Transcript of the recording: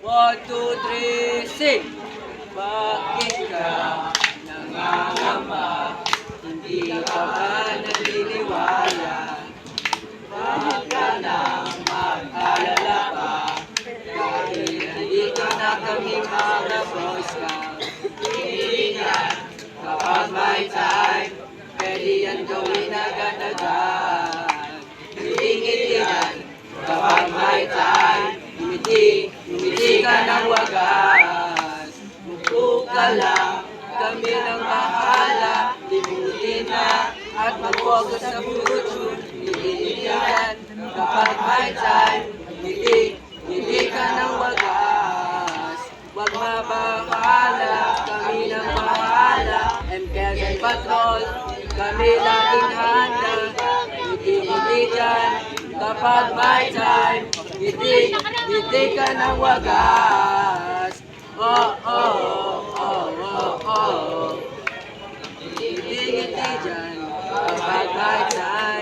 1, 2, 3, sing! Bakit ka nangangamba? Hindi ka ba naniniwala? Bakit ka nang mag-alala pa? Dahil nandito na kami mga Boy Scout. Tingnan, kapag may time, pwede yan gawin agad-agad. Tingnan, kapag may time, Ngumiti ka ng wagas. Upo ka lang, kami ng bahala. Limutin na at mag-focus sa future. Tingnan, kapag may time, ngiti ka ng wagas. Huwag mabahala, kami ng bahala. MKS and Patrol, kami laging handa. Ngiti dyan, kapag may time, ngiti ka ng wagas. Oh, oh, oh, oh, oh. Ngiti dyan, kapag may time.